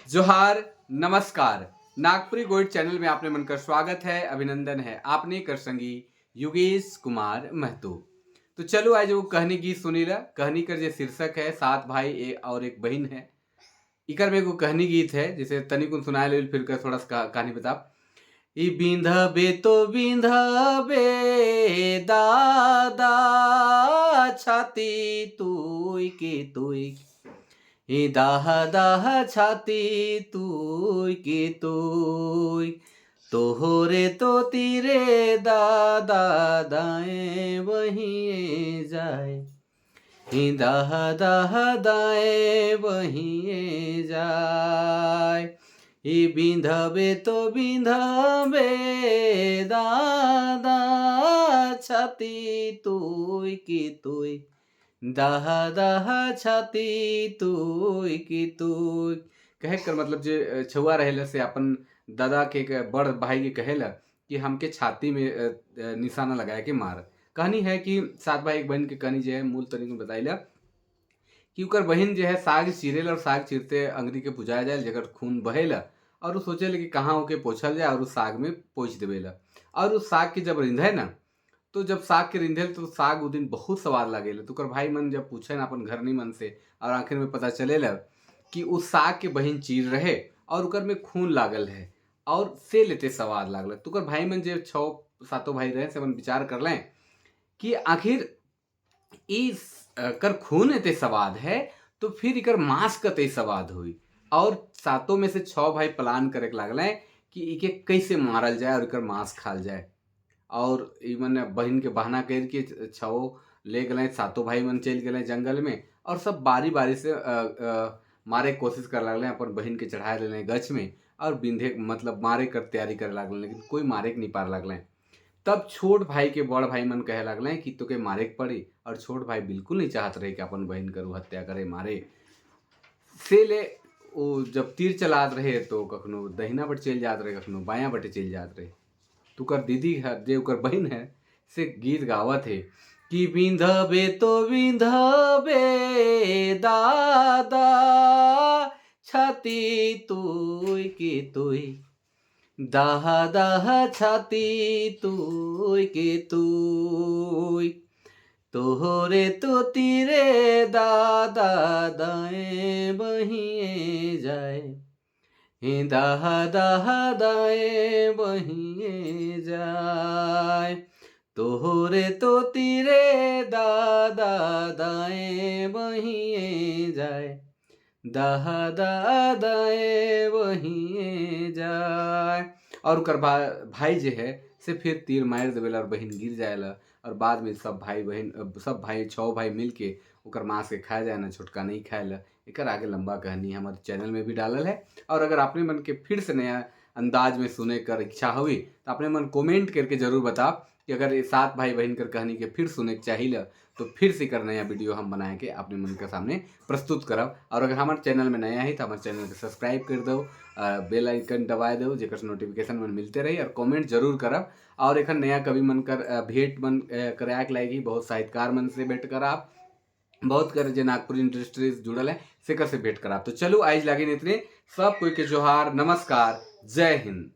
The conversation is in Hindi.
जोहार, नमस्कार। नागपुरी गोइड चैनल में आपने मनकर स्वागत है, अभिनंदन है। आपने कर संगी योगेश कुमार महतो। तो चलो आज वो कहनी गीत सुनीला। कहनी कर जे शीर्षक है सात भाई और एक बहन है। इकर में एगो कहनी गीत है जिसे तनी कुन सुनाए ले फिर कर थोड़ा सा कहानी बता। ई बिंधबे तो बिंधबे दादा छाती तुई के तुई ही दाह दाह छाती तुई के तुई तोहरे तो तीरे दादा दाएं वहीं जाए ही दाह दाह दाएं वहीं जाए ही बिंधबे तो बिंधबे दादा छाती तुई की तुई दाह दाह छाती तुई की तुई कहे कर मतलब जे छुआ रहेला से अपन दादा के बड़ भाई के कहेला कि हमके छाती में निशाना लगाया के मार। कहानी है कि सात भाई एक बहन के कहानी जो है मूल तरीके में बताइला कि ओकर बहन जो है साग चीरेला और साग चीरते अंगरी के पुजाया जाए जगह खून बहेला और वो सोचेला कि कहाँ होके पोछल जाए और उस साग में पोछ देवेला। और उस साग के जब रिंधे ना तो जब साग के रिंधेल तो साग उ दिन बहुत स्वाद लागेला। तो ओकर भाई मन जब पूछे ना अपन घरनी मन से और आखिर में पता चलेला कि उस साग के बहन चीर रहे और ओकर में खून लागल है और से लेते स्वाद लागल। तो ओकर भाई मन जे छो सातों भाई रहे से अपन विचार कर लें कि आखिर इस कर खून एते स्वाद है तो फिर इकर मांस कते स्वाद हुई। और सातों में से छह भाई प्लान करे के लागल कि इके कैसे मारल जाए और इकर मांस खाल जाए। और इमन बहन के बहाना कर के छओ ले गए सातों भाई मन चल गए जंगल में और सब बारी बारी से मारे के कोशिश कर लगल अपन बहन के चढ़ाए ले गछ में और बिंधे मतलब मारे कर तैयारी करे लागल लेकिन कोई मारे के नहीं पार लगल। तब छोट भाई के बड़ भाई मन कहे लगल कि तोके मारे के पड़ी और छोट भाई बिल्कुल नहीं चाहत रहे कि अपन बहन करू हत्या करे मारे से ले। वो जब तीर चलात रहे तो कखनो दहिना बट चल जात रहे कखनो बायां बटे चल जात रहे। तुकर दीदी है जे ओकर बहन है से गीत गावत है कि बिंधबे तो बिंधबे दादा छाती तुई की तुई दाह दाह छाती तुई की तुई तोहरे तो तीरे दादा दाएं बहिए जाए ही दाह दाह दाएं बहिए जाए तोहरे तो तीरे दादा दाएं बहिए जाए दाह दाह दाएं बहिए जाए। और ओकर भाई जे है से फिर तीर मार देवेला और बहन गिर जाएला और बाद में सब भाई बहन सब भाई छः भाई मिल के ओकर मांस के खाया जाए ना छोटका नहीं खाएला। एकर आगे लंबा कहानी हमारे चैनल में भी डालल है। और अगर आपने मन के फिर से नया अंदाज में सुने कर इच्छा हुई तो अपने मन कमेंट करके जरूर बताओ कि अगर ये सात भाई बहन कर कहानी के फिर सुने के चाहिए तो फिर से कर नया वीडियो हम बनाए के अपने मन के सामने प्रस्तुत करब। और अगर हमारे चैनल में नया है तो हमारे चैनल के सब्सक्राइब कर दो, बेल आइकन दबाए दो जेकर नोटिफिकेशन मन मिलते रही और कमेंट जरूर करब। और एक नया कवि मन कर भेंट मन कराए के लागी बहुत साहित्यकार मन से भेंट कराब बहुत कर जो नागपुर इंडस्ट्रीज जुड़ल है से कर से भेंट कराब। तो चलो आज लागिन इतने सब कोई के जोहार, नमस्कार, जय हिंद।